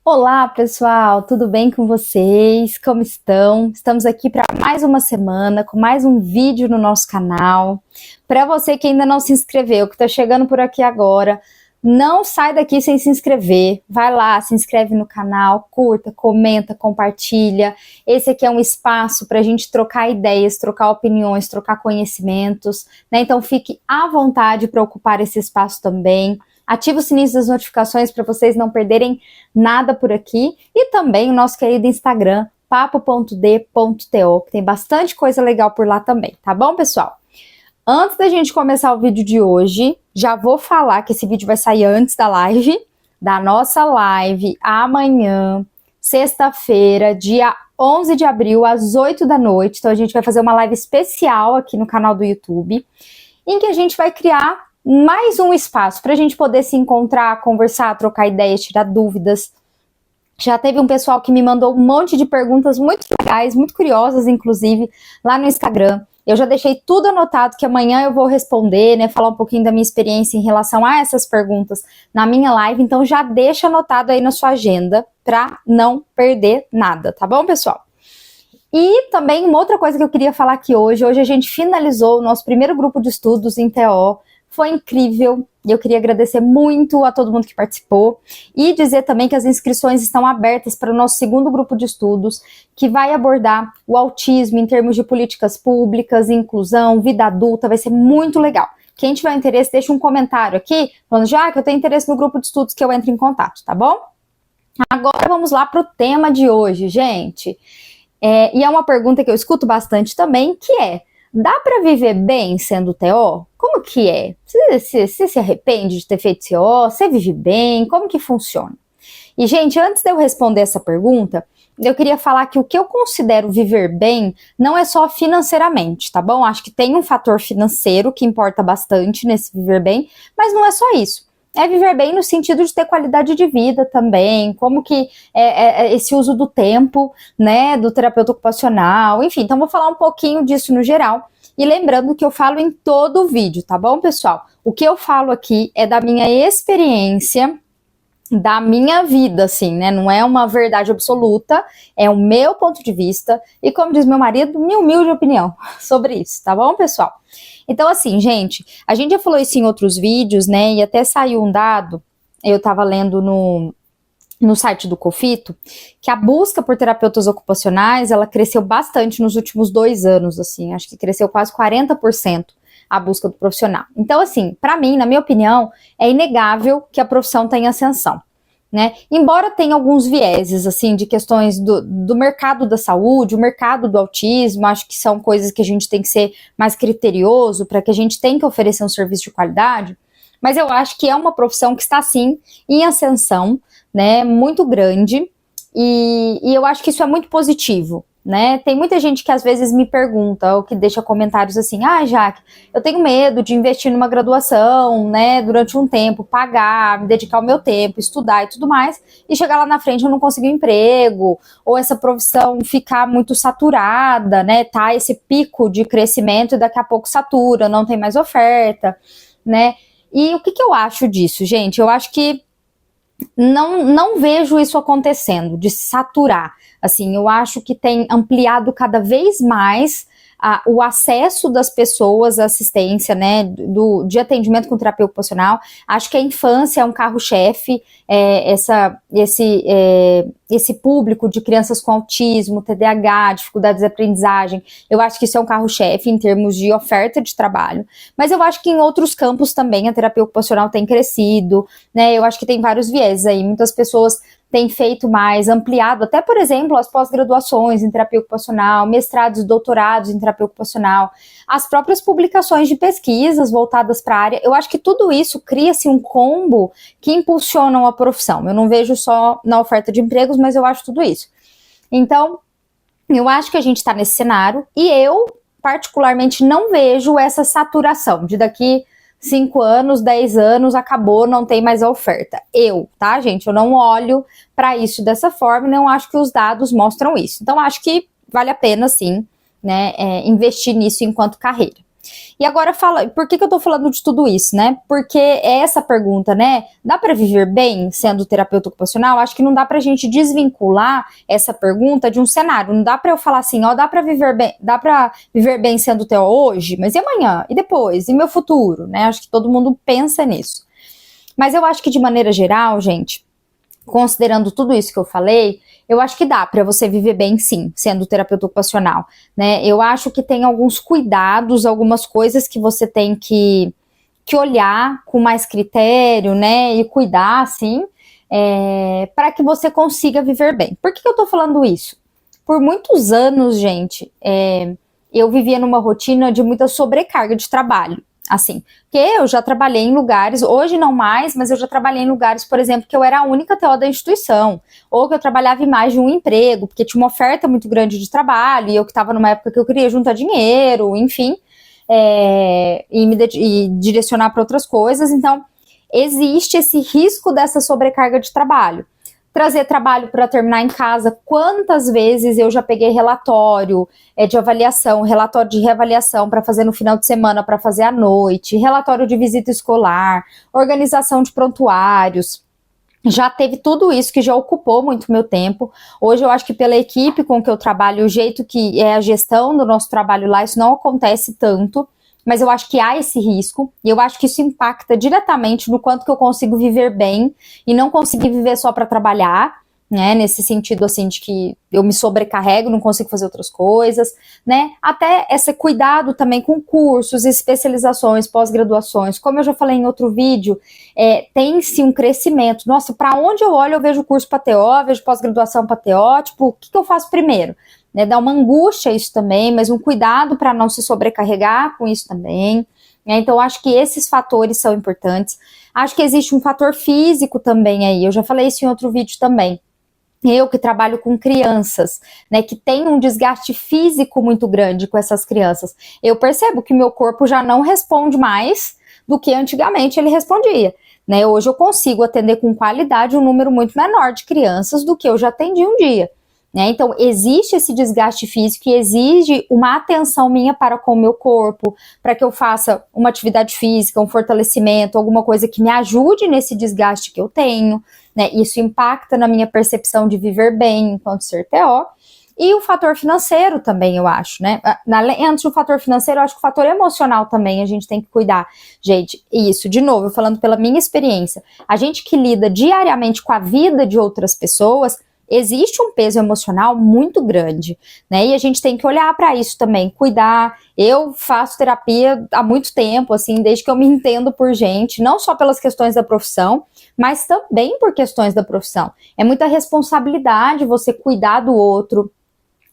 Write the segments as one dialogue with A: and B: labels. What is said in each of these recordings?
A: Olá, pessoal, tudo bem com vocês? Como estão? Estamos aqui para mais uma semana com mais um vídeo no nosso canal. Para você que ainda não se inscreveu, que está chegando por aqui agora, não sai daqui sem se inscrever. Vai lá, se inscreve no canal, curta, comenta, compartilha. Esse aqui é um espaço para a gente trocar ideias, trocar opiniões, trocar conhecimentos, né? Então fique à vontade para ocupar esse espaço também. Ativa o sininho das notificações para vocês não perderem nada por aqui. E também o nosso querido Instagram, papo.d.to, que tem bastante coisa legal por lá também, tá bom, pessoal? Antes da gente começar o vídeo de hoje, já vou falar que esse vídeo vai sair antes da nossa live, amanhã, sexta-feira, dia 11 de abril, às 8 da noite. Então a gente vai fazer uma live especial aqui no canal do YouTube, em que a gente vai criar mais um espaço para a gente poder se encontrar, conversar, trocar ideias, tirar dúvidas. Já teve um pessoal que me mandou um monte de perguntas muito legais, muito curiosas, inclusive, lá no Instagram. Eu já deixei tudo anotado que amanhã eu vou responder, né, falar um pouquinho da minha experiência em relação a essas perguntas na minha live. Então já deixa anotado aí na sua agenda para não perder nada, tá bom, pessoal? E também uma outra coisa que eu queria falar aqui hoje a gente finalizou o nosso primeiro grupo de estudos em TO. Foi incrível, e eu queria agradecer muito a todo mundo que participou e dizer também que as inscrições estão abertas para o nosso segundo grupo de estudos, que vai abordar o autismo em termos de políticas públicas, inclusão, vida adulta. Vai ser muito legal. Quem tiver interesse, deixa um comentário aqui, falando já que eu tenho interesse no grupo de estudos, que eu entro em contato, tá bom? Agora vamos lá para o tema de hoje, gente. E é uma pergunta que eu escuto bastante também, que é: dá para viver bem sendo TO? Como que é? Você se arrepende de ter feito CO? Você vive bem? Como que funciona? E, gente, antes de eu responder essa pergunta, eu queria falar que o que eu considero viver bem não é só financeiramente, tá bom? Acho que tem um fator financeiro que importa bastante nesse viver bem, mas não é só isso. É viver bem no sentido de ter qualidade de vida também, como que esse uso do tempo, né, do terapeuta ocupacional, enfim. Então vou falar um pouquinho disso no geral. E lembrando que eu falo em todo o vídeo, tá bom, pessoal? O que eu falo aqui é da minha experiência, da minha vida, assim, né? Não é uma verdade absoluta, é o meu ponto de vista e, como diz meu marido, minha humilde opinião sobre isso, tá bom, pessoal? Então, assim, gente, a gente já falou isso em outros vídeos, né? E até saiu um dado, eu tava lendo no site do Cofito, que a busca por terapeutas ocupacionais, ela cresceu bastante nos últimos 2 anos, assim, acho que cresceu quase 40% a busca do profissional. Então, assim, para mim, na minha opinião, é inegável que a profissão tem ascensão, né? Embora tenha alguns vieses, assim, de questões do mercado da saúde, o mercado do autismo, acho que são coisas que a gente tem que ser mais criterioso, para que a gente tenha que oferecer um serviço de qualidade, mas eu acho que é uma profissão que está, sim, em ascensão, né, muito grande, e eu acho que isso é muito positivo, né? Tem muita gente que às vezes me pergunta, ou que deixa comentários assim: Jaque, eu tenho medo de investir numa graduação, né, durante um tempo, pagar, me dedicar o meu tempo, estudar e tudo mais, e chegar lá na frente eu não conseguir um emprego, ou essa profissão ficar muito saturada, né, tá esse pico de crescimento e daqui a pouco satura, não tem mais oferta, né? E o que eu acho disso, gente? Eu acho que não vejo isso acontecendo, de saturar. Assim, eu acho que tem ampliado cada vez mais o acesso das pessoas à assistência, né, de atendimento com terapia ocupacional. Acho que a infância é um carro-chefe, esse público de crianças com autismo, TDAH, dificuldades de aprendizagem. Eu acho que isso é um carro-chefe em termos de oferta de trabalho, mas eu acho que em outros campos também a terapia ocupacional tem crescido, né? Eu acho que tem vários viés aí, muitas pessoas tem feito mais, ampliado, até, por exemplo, as pós-graduações em terapia ocupacional, mestrados e doutorados em terapia ocupacional, as próprias publicações de pesquisas voltadas para a área. Eu acho que tudo isso cria-se um combo que impulsionam a profissão. Eu não vejo só na oferta de empregos, mas eu acho tudo isso. Então, eu acho que a gente está nesse cenário e eu, particularmente, não vejo essa saturação de daqui 5 anos, 10 anos, acabou, não tem mais a oferta. Tá, gente? Eu não olho para isso dessa forma e não acho que os dados mostram isso. Então, acho que vale a pena, sim, né, investir nisso enquanto carreira. E agora fala, por que eu tô falando de tudo isso, né? Porque é essa pergunta, né? Dá para viver bem sendo terapeuta ocupacional? Acho que não dá pra gente desvincular essa pergunta de um cenário. Não dá para eu falar assim, ó, dá para viver bem sendo TO hoje, mas e amanhã? E depois? E meu futuro, né? Acho que todo mundo pensa nisso. Mas eu acho que de maneira geral, gente, considerando tudo isso que eu falei, eu acho que dá para você viver bem, sim, sendo terapeuta ocupacional, né? Eu acho que tem alguns cuidados, algumas coisas que você tem que olhar com mais critério, né? E cuidar, assim, para que você consiga viver bem. Por que eu tô falando isso? Por muitos anos, gente, eu vivia numa rotina de muita sobrecarga de trabalho. Assim, porque eu já trabalhei em lugares, hoje não mais, mas eu já trabalhei em lugares, por exemplo, que eu era a única TO da instituição, ou que eu trabalhava em mais de um emprego, porque tinha uma oferta muito grande de trabalho, e eu que estava numa época que eu queria juntar dinheiro, enfim, e direcionar para outras coisas. Então, existe esse risco dessa sobrecarga de trabalho. Trazer trabalho para terminar em casa. Quantas vezes eu já peguei relatório de avaliação, relatório de reavaliação para fazer no final de semana, para fazer à noite, relatório de visita escolar, organização de prontuários. Já teve tudo isso que já ocupou muito meu tempo. Hoje eu acho que pela equipe com que eu trabalho, o jeito que é a gestão do nosso trabalho lá, isso não acontece tanto. Mas eu acho que há esse risco, e eu acho que isso impacta diretamente no quanto que eu consigo viver bem e não conseguir viver só para trabalhar, né, nesse sentido, assim, de que eu me sobrecarrego, não consigo fazer outras coisas, né, até esse cuidado também com cursos, especializações, pós-graduações, como eu já falei em outro vídeo, tem-se um crescimento, nossa, para onde eu olho eu vejo curso para TO, vejo pós-graduação para TO, tipo, o que eu faço primeiro? Né, dá uma angústia isso também, mas um cuidado para não se sobrecarregar com isso também. Né, então, acho que esses fatores são importantes. Acho que existe um fator físico também aí, eu já falei isso em outro vídeo também. Eu que trabalho com crianças, né, que tem um desgaste físico muito grande com essas crianças, eu percebo que meu corpo já não responde mais do que antigamente ele respondia. Né, hoje eu consigo atender com qualidade um número muito menor de crianças do que eu já atendi um dia. Né? Então, existe esse desgaste físico e exige uma atenção minha para com o meu corpo, para que eu faça uma atividade física, um fortalecimento, alguma coisa que me ajude nesse desgaste que eu tenho. Né? Isso impacta na minha percepção de viver bem enquanto ser TO. E o fator financeiro também, eu acho, né? Antes do fator financeiro, eu acho que o fator emocional também a gente tem que cuidar. Gente, isso, de novo, falando pela minha experiência, a gente que lida diariamente com a vida de outras pessoas, existe um peso emocional muito grande, né? E a gente tem que olhar para isso também, cuidar. Eu faço terapia há muito tempo, assim, desde que eu me entendo por gente, não só pelas questões da profissão, mas também por questões da profissão. É muita responsabilidade você cuidar do outro,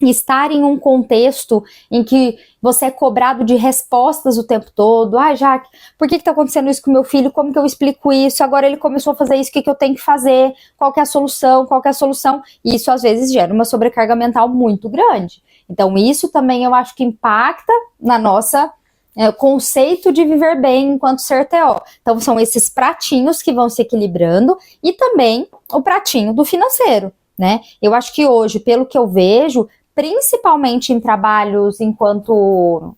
A: estar em um contexto em que você é cobrado de respostas o tempo todo. Jaque, por que está acontecendo isso com meu filho? Como que eu explico isso? Agora ele começou a fazer isso, o que eu tenho que fazer? Qual que é a solução? Qual que é a solução? E isso às vezes gera uma sobrecarga mental muito grande. Então isso também eu acho que impacta na nossa conceito de viver bem enquanto ser TO. Então são esses pratinhos que vão se equilibrando e também o pratinho do financeiro, né? Eu acho que hoje, pelo que eu vejo, principalmente em trabalhos enquanto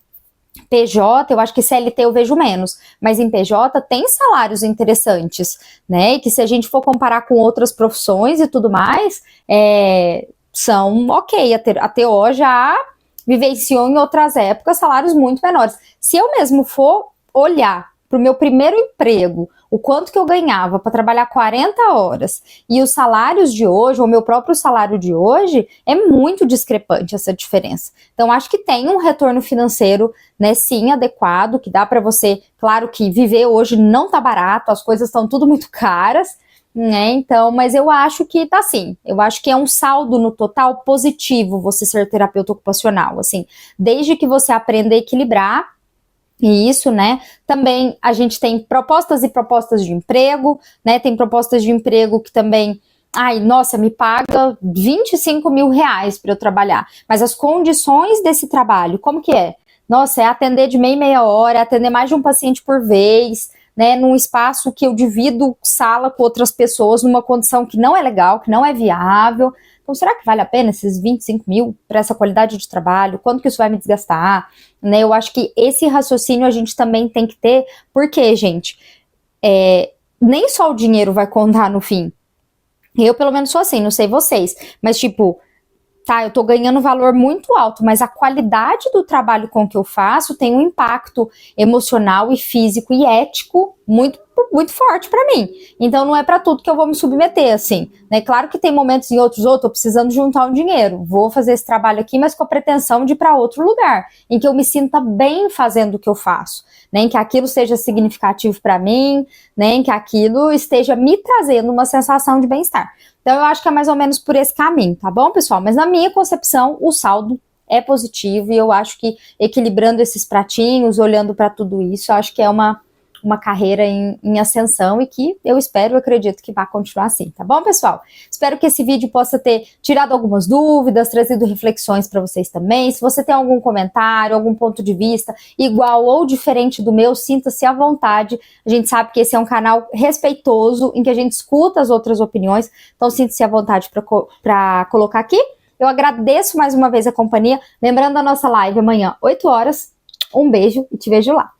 A: PJ, eu acho que CLT eu vejo menos, mas em PJ tem salários interessantes, né, e que se a gente for comparar com outras profissões e tudo mais, são ok, a TO já vivenciou em outras épocas salários muito menores. Se eu mesmo for olhar para o meu primeiro emprego, o quanto que eu ganhava para trabalhar 40 horas e os salários de hoje, ou o meu próprio salário de hoje, é muito discrepante essa diferença. Então, acho que tem um retorno financeiro, né, sim, adequado, que dá para você, claro que viver hoje não tá barato, as coisas estão tudo muito caras, né, então, mas eu acho que tá assim, eu acho que é um saldo no total positivo você ser terapeuta ocupacional, assim, desde que você aprenda a equilibrar. E isso, né, também a gente tem propostas e propostas de emprego, né, tem propostas de emprego que também, nossa, me paga 25 mil reais para eu trabalhar, mas as condições desse trabalho, como que é? Nossa, é atender de meia hora, é atender mais de um paciente por vez, né, num espaço que eu divido sala com outras pessoas, numa condição que não é legal, que não é viável, Então, será que vale a pena esses 25 mil para essa qualidade de trabalho? Quanto que isso vai me desgastar? Né? Eu acho que esse raciocínio a gente também tem que ter, porque, gente, nem só o dinheiro vai contar no fim. Eu, pelo menos, sou assim, não sei vocês, mas, tipo, tá, eu tô ganhando valor muito alto, mas a qualidade do trabalho com que eu faço tem um impacto emocional e físico e ético muito forte pra mim. Então não é pra tudo que eu vou me submeter, assim, né? Claro que tem momentos em outros, tô precisando juntar um dinheiro, vou fazer esse trabalho aqui, mas com a pretensão de ir pra outro lugar, em que eu me sinta bem fazendo o que eu faço, né? Em que aquilo seja significativo pra mim, né? Em que aquilo esteja me trazendo uma sensação de bem-estar. Então eu acho que é mais ou menos por esse caminho, tá bom, pessoal? Mas na minha concepção, o saldo é positivo e eu acho que equilibrando esses pratinhos, olhando para tudo isso, eu acho que é uma carreira em ascensão e que eu espero, acredito que vai continuar assim, tá bom, pessoal? Espero que esse vídeo possa ter tirado algumas dúvidas, trazido reflexões para vocês também. Se você tem algum comentário, algum ponto de vista igual ou diferente do meu, sinta-se à vontade. A gente sabe que esse é um canal respeitoso, em que a gente escuta as outras opiniões, então sinta-se à vontade para colocar aqui. Eu agradeço mais uma vez a companhia. Lembrando a nossa live amanhã, 8 horas. Um beijo e te vejo lá.